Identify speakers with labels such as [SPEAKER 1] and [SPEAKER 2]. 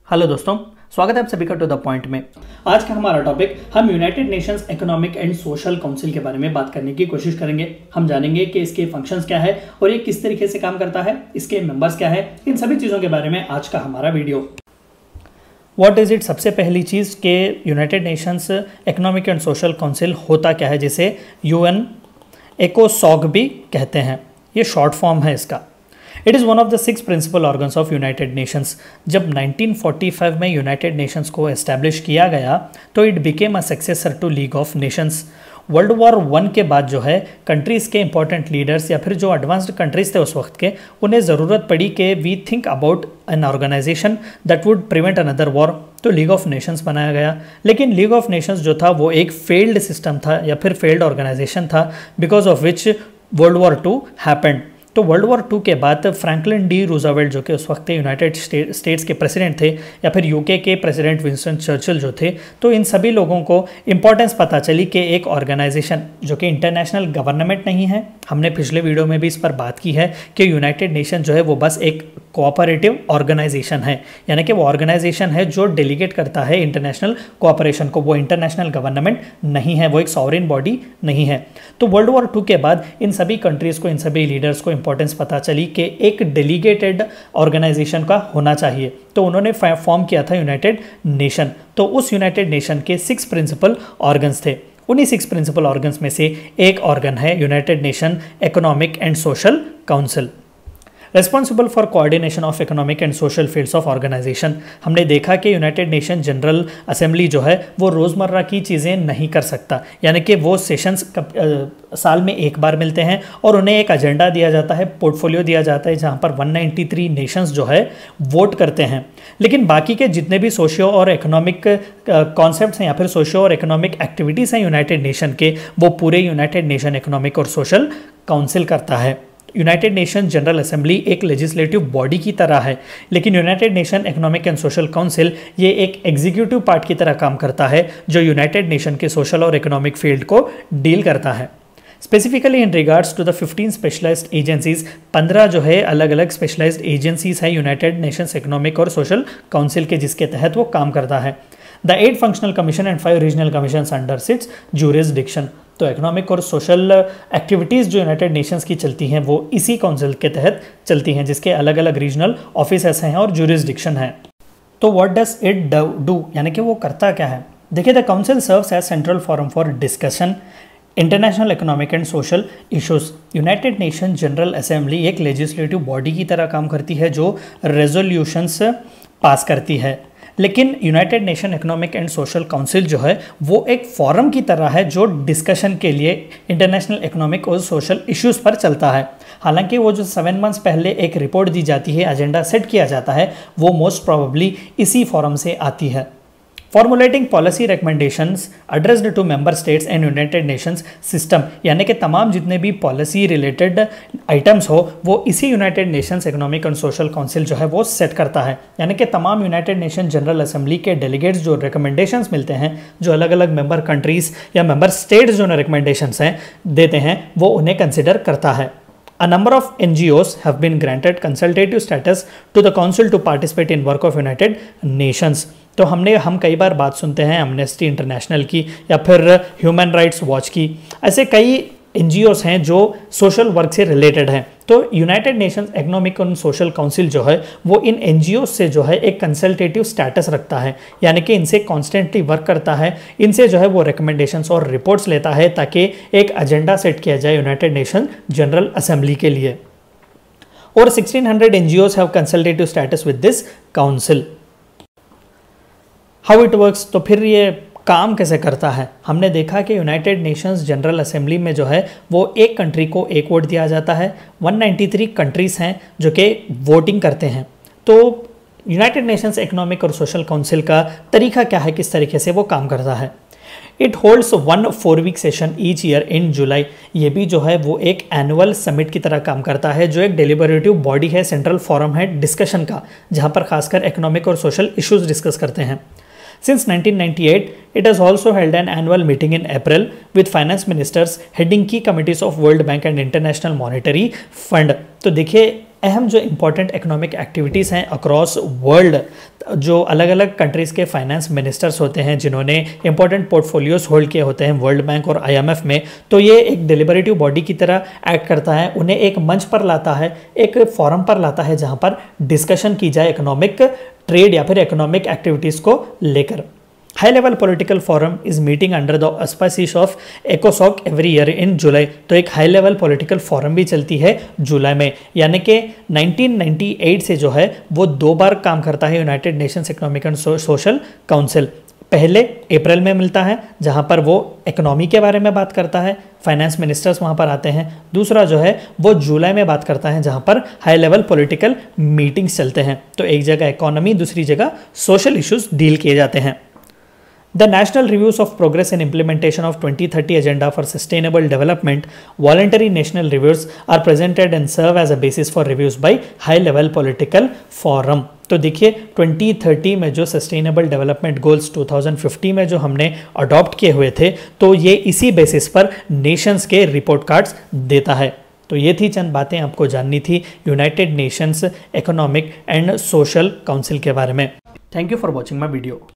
[SPEAKER 1] Hello दोस्तों, स्वागत है आप सभी का टू द पॉइंट में। आज का हमारा टॉपिक, हम United Nations economic and Social Council के बारे में बात करने की कोशिश करेंगे। हम जानेंगे कि इसके फंक्शंस क्या है और ये किस तरीके से काम करता है, इसके मेंबर्स क्या है, इन सभी चीज़ों के बारे में आज का हमारा वीडियो। What is it? सबसे पहली चीज़ के United Nations economic and Social council होता क्या है, जिसे UN ECOSOC भी कहते हैं। ये शॉर्ट फॉर्म है इसका। It is one of the 6 principal organs of United Nations. जब 1945 में यूनाइटेड नेशंस को एस्टैब्लिश किया गया तो it became a successor to League of Nations. World war 1 के बाद जो है कंट्रीज़ के इंपॉर्टेंट लीडर्स या फिर जो एडवांस्ड कंट्रीज़ थे उस वक्त के, उन्हें ज़रूरत पड़ी कि we think about an organisation that would prevent another war, तो लीग ऑफ नेशंस बनाया गया। लेकिन लीग ऑफ नेशंस जो था वो एक फेल्ड सिस्टम था या फिर फेल्ड ऑर्गेनाइजेशन था, because of which world war 2 happened. तो वर्ल्ड वॉर 2 के बाद फ्रैंकलिन डी रूजवेल्ट जो कि उस वक्त यूनाइटेड स्टेट्स के प्रेसिडेंट थे, या फिर यूके के प्रेसिडेंट विंस्टन चर्चिल जो थे, तो इन सभी लोगों को इंपॉर्टेंस पता चली कि एक ऑर्गेनाइजेशन जो कि इंटरनेशनल गवर्नमेंट नहीं है, हमने पिछले वीडियो में भी इस पर बात की है कि यूनाइटेड नेशन जो है वो बस एक कोऑपरेटिव ऑर्गेनाइजेशन है, यानी कि वो ऑर्गेनाइजेशन है जो डेलीगेट करता है इंटरनेशनल कोऑपरेशन को। वो इंटरनेशनल गवर्नमेंट नहीं है, वो एक सॉवरेन बॉडी नहीं है। तो वर्ल्ड वॉर 2 के बाद इन सभी कंट्रीज़ को, इन सभी लीडर्स को इंपॉर्टेंस पता चली कि एक डेलीगेटेड ऑर्गेनाइजेशन का होना चाहिए, तो उन्होंने फॉर्म किया था यूनाइटेड नेशन। तो उस यूनाइटेड नेशन के 6 प्रिंसिपल ऑर्गन्स थे। उन्हीं 6 प्रिंसिपल ऑर्गन्स में से एक ऑर्गन है United Nation Economic and Social Council, responsible for coordination of economic and social fields of organisation. हमने देखा कि यूनाइटेड नेशन जनरल असेंबली जो है वो रोज़मर्रा की चीज़ें नहीं कर सकता, यानी कि वो सेशंस साल में एक बार मिलते हैं और उन्हें एक एजेंडा दिया जाता है, पोर्टफोलियो दिया जाता है, जहाँ पर 193 नेशंस जो है वोट करते हैं। लेकिन बाकी के जितने भी सोशियो और इकोनॉमिक कॉन्सेप्ट्स हैं या फिर सोशियो और इकोनॉमिक एक्टिविटीज़ हैं यूनाइटेड नेशन के, वो पूरे यूनाइटेड नेशन इकोनॉमिक और सोशल काउंसिल करता है। यूनाइटेड नेशन जनरल असेंबली एक लेजिस्लेटिव बॉडी की तरह है, लेकिन United Nation Economic and Social council ये एक एग्जीक्यूटिव पार्ट की तरह काम करता है, जो यूनाइटेड नेशन के सोशल और इकोनॉमिक फील्ड को डील करता है। Specifically in regards to the 15 specialised agencies, 15 जो है अलग अलग स्पेशलाइज्ड एजेंसीज है यूनाइटेड नेशंस इकोनॉमिक और सोशल काउंसिल के, जिसके तहत वो काम करता है। The 8 functional commission and 5 regional commission under its jurisdiction. तो इकोनॉमिक और सोशल एक्टिविटीज़ जो यूनाइटेड नेशंस की चलती हैं वो इसी काउंसिल के तहत चलती हैं, जिसके अलग अलग रीजनल ऑफिसेस हैं और ज्यूरिसडिक्शन है। तो व्हाट डज इट डू, यानी कि वो करता क्या है? देखिए, the council serves as central forum for discussion international economic and social issues. United Nation General Assembly एक लेजिस्लेटिव बॉडी की तरह काम करती है जो रेजोल्यूशंस पास करती है, लेकिन United Nation Economic and Social council जो है वो एक फोरम की तरह है जो डिस्कशन के लिए इंटरनेशनल इकोनॉमिक और सोशल इश्यूज़ पर चलता है। हालांकि वो जो 7 मंथ्स पहले एक रिपोर्ट दी जाती है, एजेंडा सेट किया जाता है, वो मोस्ट प्रोबेबली इसी फोरम से आती है। Formulating policy recommendations addressed to member states and United Nations system, यानी कि तमाम जितने भी पॉलिसी रिलेटेड आइटम्स हो वो इसी United Nations economic and Social council जो है वो सेट करता है। यानी कि तमाम यूनाइटेड नेशन जनरल असेंबली के डेलीगेट्स जो रिकमेंडेशंस मिलते हैं, जो अलग अलग मेंबर कंट्रीज़ या मेंबर स्टेट्स जो रिकमेंडेशंस हैं देते हैं, वो उन्हें कंसिडर करता है। A number of NGOs have been granted consultative status to the Council to participate in work of United Nations। तो हम कई बार बात सुनते हैं एमनेस्टी इंटरनेशनल की या फिर ह्यूमन राइट्स वॉच की, ऐसे कई NGOs हैं जो सोशल वर्क से रिलेटेड हैं। तो United Nations economic and Social council जो है वो इन NGOs से जो है एक कंसल्टेटिव स्टेटस रखता है, यानी कि इनसे कॉन्स्टेंटली वर्क करता है, इनसे जो है वो रिकमेंडेशंस और रिपोर्ट्स लेता है ताकि एक एजेंडा सेट किया जाए यूनाइटेड नेशन जनरल असेंबली के लिए। और 1600 NGOs have consultative status with this council. How it works, तो फिर ये काम कैसे करता है? हमने देखा कि यूनाइटेड नेशंस जनरल असेंबली में जो है वो एक कंट्री को एक वोट दिया जाता है। 193 कंट्रीज़ हैं जो कि वोटिंग करते हैं। तो यूनाइटेड नेशंस इकोनॉमिक और सोशल काउंसिल का तरीका क्या है, किस तरीके से वो काम करता है? It holds 1 4-week session each year in July. ये भी जो है वो एक एनुअल समिट की तरह काम करता है, जो एक डेलिबरेटिव बॉडी है, सेंट्रल फोरम है डिस्कशन का, जहाँ पर खासकर इकोनॉमिक और सोशल इश्यूज डिस्कस करते हैं। Since 1998, it has also held an annual meeting in April with finance ministers heading key committees of World Bank and International Monetary Fund. तो देखिए अहम जो इम्पोर्टेंट इकोनॉमिक एक्टिविटीज़ हैं अक्रॉस वर्ल्ड, जो अलग अलग कंट्रीज़ के फाइनेंस मिनिस्टर्स होते हैं जिन्होंने इंपॉर्टेंट पोर्टफोलियोज होल्ड किए होते हैं वर्ल्ड बैंक और IMF में, तो ये एक डिलिबरेटिव बॉडी की तरह एक्ट करता है। उन्हें एक मंच पर लाता है, एक फोरम पर लाता है जहाँ पर डिस्कशन की जाए इकोनॉमिक ट्रेड या फिर इकोनॉमिक एक्टिविटीज़ को लेकर। High level political forum is meeting under the auspices of ECOSOC every year in July. तो एक हाई लेवल पॉलिटिकल फोरम भी चलती है जुलाई में, यानी कि 1998 से जो है वो 2 बार काम करता है United Nations economic and Social council. पहले अप्रैल में मिलता है जहां पर वो इकोनॉमी के बारे में बात करता है, फाइनेंस मिनिस्टर्स वहां पर आते हैं। दूसरा जो है वो जुलाई में बात करता है जहां पर हाई लेवल पॉलिटिकल मीटिंग्स चलते हैं। तो एक जगह इकोनॉमी, दूसरी जगह सोशल इश्यूज डील किए जाते हैं। The National Reviews of Progress and Implementation of 2030 Agenda for Sustainable Development, voluntary national reviews are presented and serve as a basis for reviews by high level political forum. तो देखिए 2030 में जो sustainable development goals 2050 में जो हमने adopt किए हुए थे, तो ये इसी बेसिस पर नेशंस के रिपोर्ट कार्ड्स देता है। तो ये थी चंद बातें आपको जाननी थी United Nations economic and Social Council के बारे में। Thank you for watching my video.